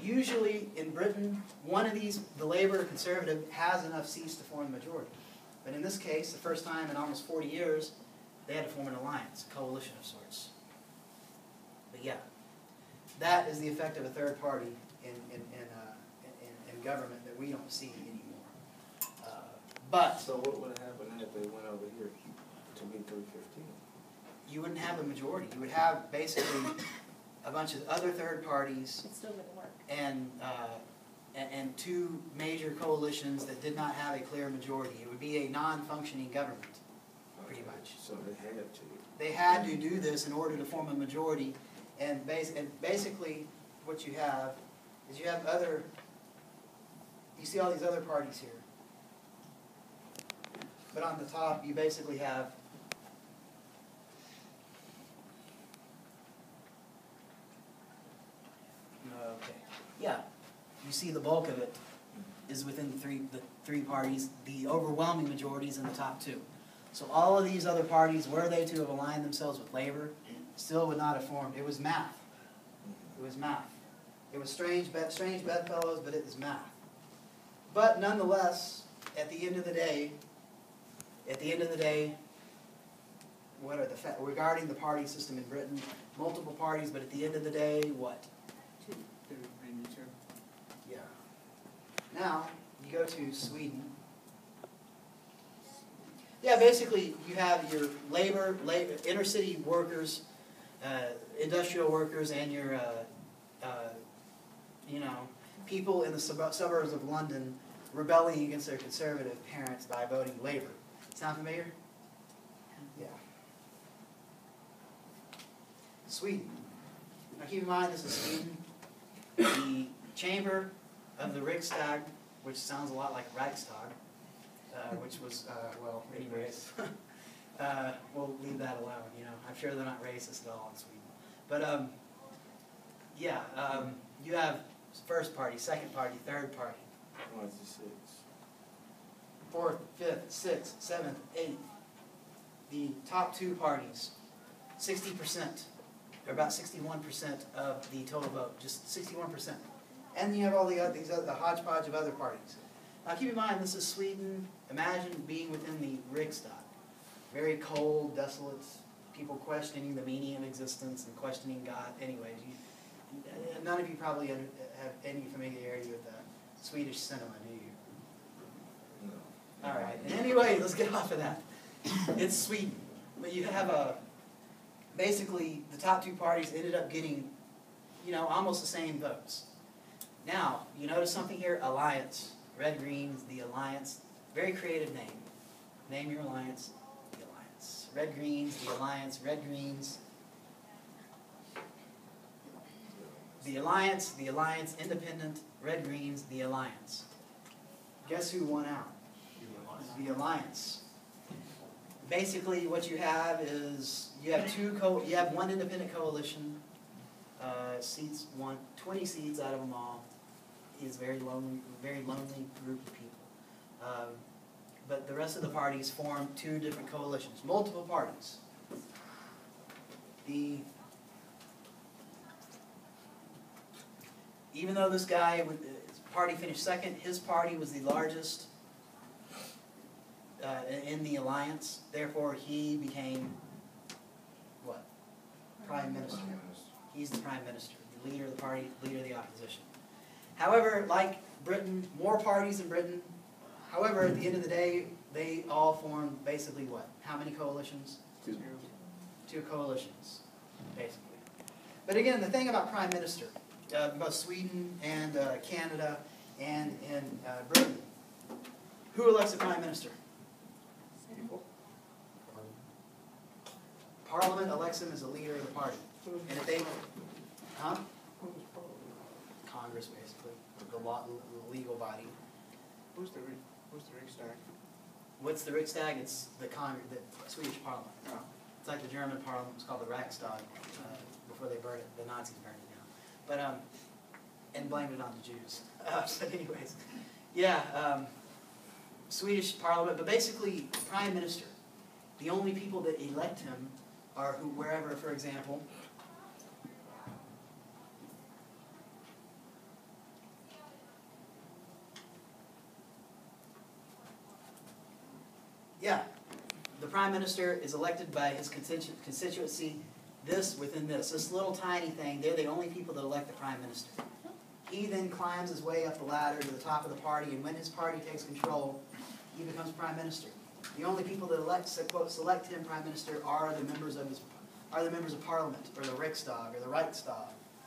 usually in Britain, one of these, the Labour or Conservative, has enough seats to form a majority. But in this case, the first time in almost 40 years, they had to form an alliance, a coalition of sorts. But yeah, that is the effect of a third party in government that we don't see anymore. But so what would have happened if they went over here to be 315? You wouldn't have a majority. You would have basically a bunch of other third parties. It still wouldn't work. And two major coalitions that did not have a clear majority. It would be a non-functioning government, pretty much. So they had to. They had to do this in order to form a majority. And basically, what you have is you have other. You see all these other parties here. But on the top, you basically have. Okay. Yeah. You see the bulk of it is within the three parties. The overwhelming majority is in the top two. So all of these other parties, were they to have aligned themselves with Labour, still would not have formed. It was math. It was math. It was strange bedfellows, but it was math. But nonetheless, at the end of the day, what are the regarding the party system in Britain? Multiple parties, but at the end of the day, what? Two. Yeah. Now, you go to Sweden. Yeah, basically, you have your labor inner city workers, industrial workers, and your, people in the suburbs of London rebelling against their conservative parents by voting Labour. Sound familiar? Yeah. Sweden. Now keep in mind, this is Sweden. The chamber of the Riksdag, which sounds a lot like Reichstag, which was, well, anyways, we'll leave that alone, I'm sure they're not racist at all in Sweden. But, you have first party, second party, third party. What's the six? Fourth, fifth, sixth, seventh, eighth. The top two parties, 60%, or about 61% of the total vote, just 61%. And then you have all the hodgepodge of other parties. Now keep in mind, this is Sweden. Imagine being within the Riksdag. Very cold, desolate, people questioning the meaning of existence and questioning God. Anyways, none of you probably have any familiarity with Swedish cinema, do you? No. All right. And anyway, let's get off of that. It's Sweden. But you have basically the top two parties ended up getting, almost the same votes. Now, you notice something here? Alliance. Red Greens, the Alliance. Very creative name. Name your alliance, the Alliance. Red Greens, the Alliance. Red Greens. The Alliance, Independent, Red Greens, the Alliance. Guess who won out? The Alliance. Basically, what you have is you have one independent coalition. 20 seats out of them all. Is very lonely group of people. But the rest of the parties form two different coalitions, multiple parties. Even though this guy, his party finished second, his party was the largest in the alliance. Therefore, he became what? Prime Minister. He's the Prime Minister, the leader of the party, leader of the opposition. However, like Britain, more parties in Britain. However, at the end of the day, they all formed basically what? How many coalitions? Two coalitions, basically. But again, the thing about Prime Minister, both Sweden and Canada and in Britain, who elects a Prime Minister? Parliament elects him as the leader of the party. And if they... Huh? Congress, basically. The legal body. Who's the Riksdag? What's the Riksdag? It's the Swedish Parliament. Oh. It's like the German Parliament. It's called the Reichstag. Before they burned it, the Nazis burned it down. But and blamed it on the Jews. But anyways, yeah, Swedish Parliament. But basically, Prime Minister. The only people that elect him are wherever, for example. prime minister is elected by his constituency, within this little tiny thing, they're the only people that elect the prime minister. He then climbs his way up the ladder to the top of the party, and when his party takes control, he becomes prime minister. The only people that select him prime minister are the members of parliament, or the Riksdag, or the Reichstag.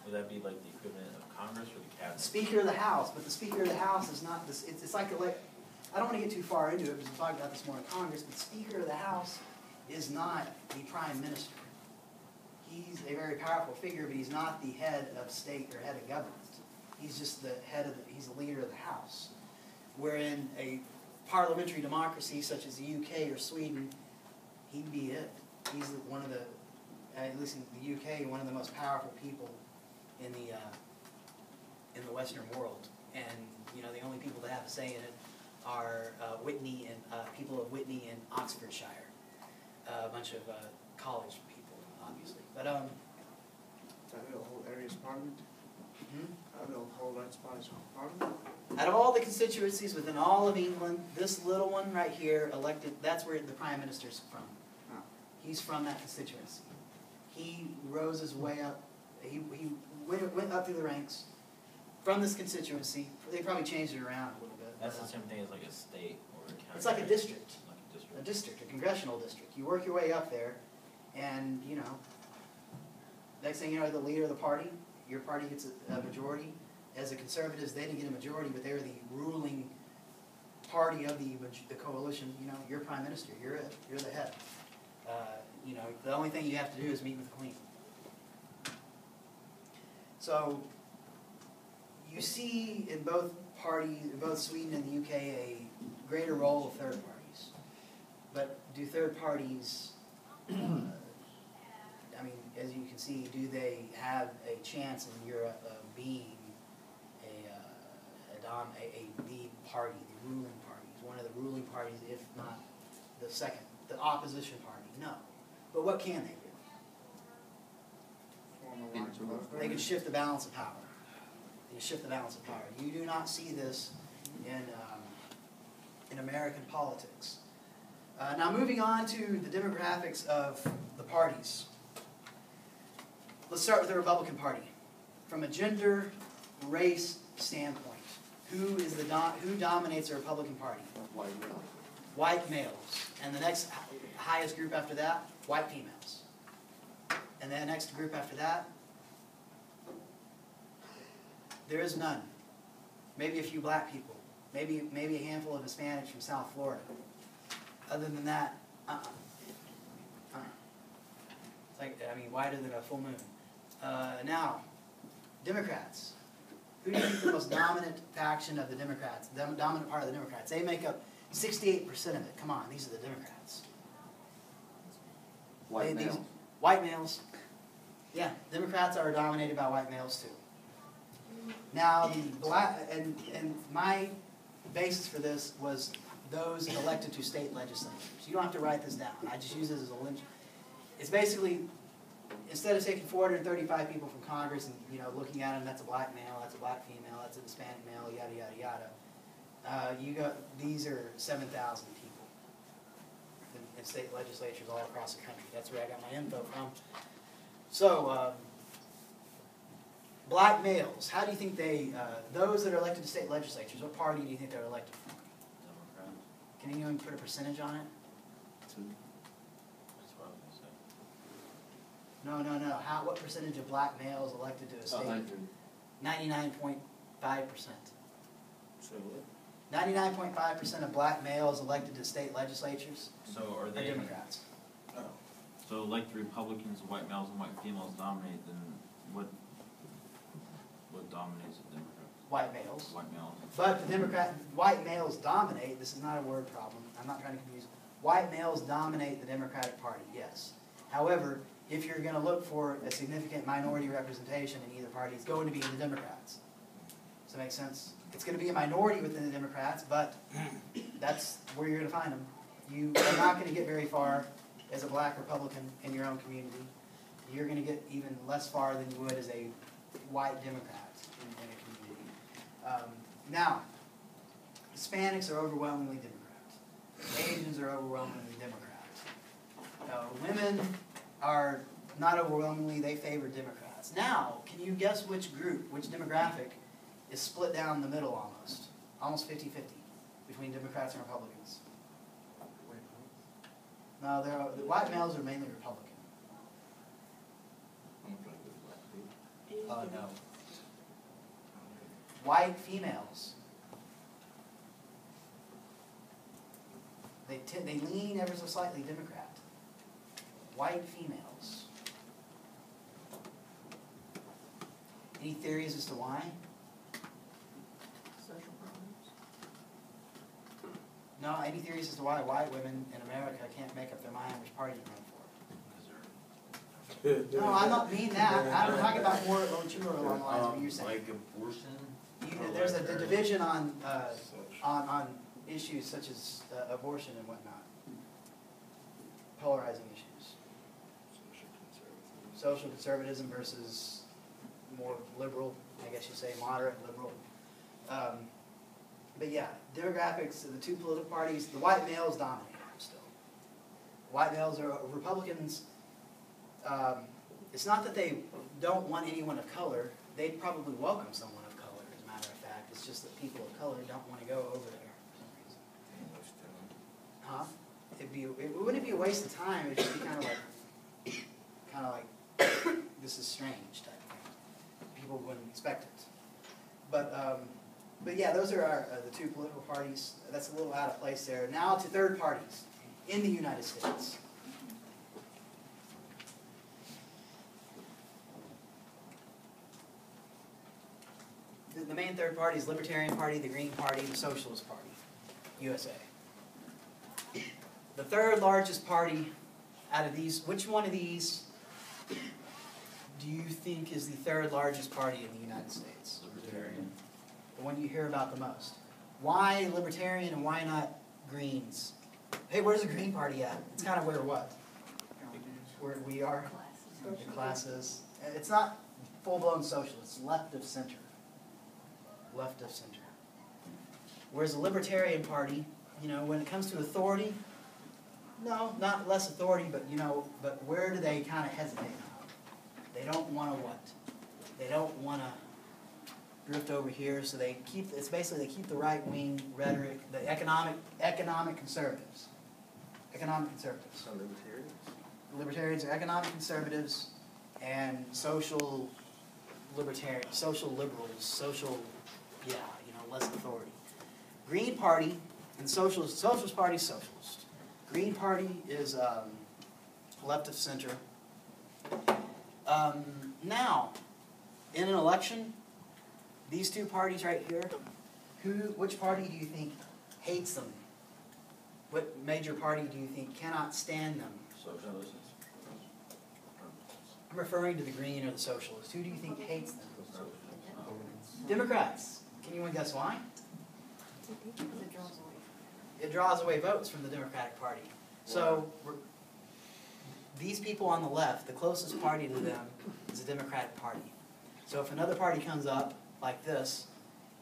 Would that be like the equivalent of Congress or the cabinet? Speaker of the House, but the Speaker of the House is not this. It's like I don't want to get too far into it because we talked about this more in Congress. But the Speaker of the House is not the prime minister. He's a very powerful figure, but he's not the head of state or head of government. He's just the he's the leader of the House. Wherein a parliamentary democracy such as the UK or Sweden, he'd be it. He's one of the, at least in the UK, one of the most powerful people in the Western world. And you know, the only people that have a say in it are Whitney and people of Whitney and Oxfordshire, a bunch of college people, obviously. But That little whole area's parliament? That little whole right spot is parliament? out of all the constituencies within all of England, this little one right here elected, that's where the prime minister's from. Oh. He's from that constituency. He rose his way up. He went up through the ranks from this constituency. They probably changed it around a little bit. That's the same thing as like a state or a county. It's like a district. Like a district. A district, a congressional district. You work your way up there, and you know, next thing you know, the leader of the party, your party gets a majority. As the Conservatives, they didn't get a majority, but they were the ruling party of the coalition. You know, you're prime minister. You're it. You're the head. You know, the only thing you have to do is meet with the Queen. So you see in both parties, in both Sweden and the UK, a greater role of third parties. But do third parties, I mean, as you can see, do they have a chance in Europe of being the party, the ruling party, one of the ruling parties, if not the second, the opposition party? No. But what can they do? Form a right spot They can government? shift the balance of power. They can shift the balance of power. You do not see this in American politics. Now moving on to the demographics of the parties. Let's start with the Republican Party. From a gender, race standpoint, who dominates the Republican Party? White male. White males. And the next highest group after that, white females. And the next group after that, there is none. Maybe a few black people. Maybe a handful of Hispanics from South Florida. Other than that, It's like, I mean, wider than a full moon. Now, Democrats. Who do you think the most dominant faction of the Democrats, the dominant part of the Democrats? They make up 68% of it. Come on, these are the Democrats. White males. White males. Yeah, Democrats are dominated by white males too. Now, the black, and my basis for this was those elected to state legislatures. You don't have to write this down. I just use this as a lynch. It's basically, instead of taking 435 people from Congress and, you know, looking at them, that's a black male, that's a black female, that's a Hispanic male, yada, yada, yada. These are 7,000 people in state legislatures all across the country. That's where I got my info from. So, black males, how do you think those that are elected to state legislatures, what party do you think they're elected from? Democrat. Can anyone put a percentage on it? That's what I was gonna say. No. What percentage of black males elected to a state? 99.5%. So what? 99.5% of black males elected to state legislatures So are are they? Democrats. Oh. So like the Republicans, white males and white females dominate, then what dominates the Democrats? White males. White males. But the white males dominate, this is not a word problem, I'm not trying to confuse. White males dominate the Democratic Party, yes. However, if you're going to look for a significant minority representation in either party, it's going to be in the Democrats. Does that make sense? It's going to be a minority within the Democrats, but that's where you're going to find them. You are not going to get very far as a black Republican in your own community. You're going to get even less far than you would as a white Democrat in a community. Now, Hispanics are overwhelmingly Democrats. Asians are overwhelmingly Democrats. Women are not overwhelmingly, they favor Democrats. Now, can you guess which group, which demographic is split down the middle almost 50-50 between Democrats and Republicans? No, the white males are mainly Republican. No. White females. They lean ever so slightly Democrat. White females. Any theories as to why? Social problems. No, any theories as to why white women in America can't make up their mind which party to run for? No, I'm not mean that. I'm talking about more what you were along the lines of what you're saying. Like abortion? There's a division on issues such as abortion and whatnot. Polarizing issues. Social conservatism versus more liberal, I guess you'd say moderate liberal. But yeah, demographics of the two political parties, the white males dominate still. White males are Republicans. It's not that they don't want anyone of color. They'd probably welcome someone of color, as a matter of fact. It's just that people of color don't want to go over there for some reason. Huh? It wouldn't be a waste of time. It'd just be kind of like, this is strange type of thing. People wouldn't expect it. But yeah, those are the two political parties. That's a little out of place there. Now to third parties in the United States. The main third party is Libertarian Party, the Green Party, the Socialist Party, USA. The third largest party out of these, which one of these do you think is the third largest party in the United States? Libertarian. The one you hear about the most. Why Libertarian and why not Greens? Hey, where's the Green Party at? It's kind of where what? Where we are? The classes. It's not full-blown social, it's left of center. Left of center. Whereas the Libertarian Party, when it comes to authority, no, not less authority, but where do they kind of hesitate? They don't want to what? They don't want to drift over here, so they keep the right-wing rhetoric, the economic conservatives. Economic conservatives. Some libertarians. Libertarians are economic conservatives and social liberals, less authority. Green Party and Socialist Party, socialist. Green Party is left of center. Now, in an election, these two parties right here, which party do you think hates them? What major party do you think cannot stand them? Socialists. I'm referring to the Green or the Socialist. Who do you think hates them? Democrats. Can anyone guess why? It draws away votes from the Democratic Party. So these people on the left, the closest party to them is the Democratic Party. So if another party comes up like this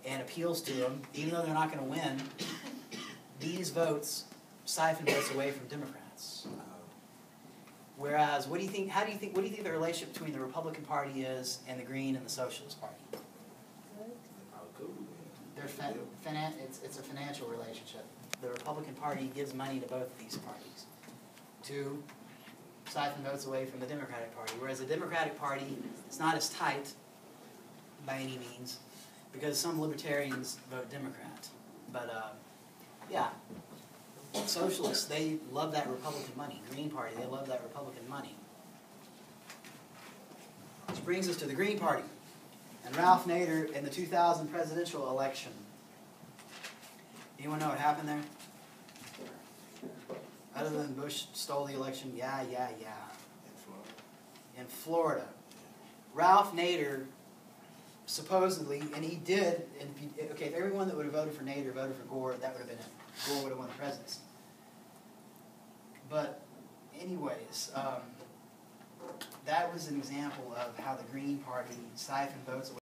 and appeals to them, even though they're not going to win, these votes siphon votes away from Democrats. Whereas, what do you think the relationship between the Republican Party is and the Green and the Socialist Party? It's a financial relationship. The Republican Party gives money to both of these parties to siphon votes away from the Democratic Party. Whereas the Democratic Party is not as tight by any means because some libertarians vote Democrat. But yeah, Socialists, they love that Republican money. Green Party, they love that Republican money. Which brings us to the Green Party and Ralph Nader in the 2000 presidential election. Anyone know what happened there? Other than Bush stole the election, yeah. In Florida. Ralph Nader, supposedly, and he did, and if everyone that would have voted for Nader voted for Gore, that would have been it. Gore would have won the presidency. But anyways, that was an example of how the Green Party siphoned votes away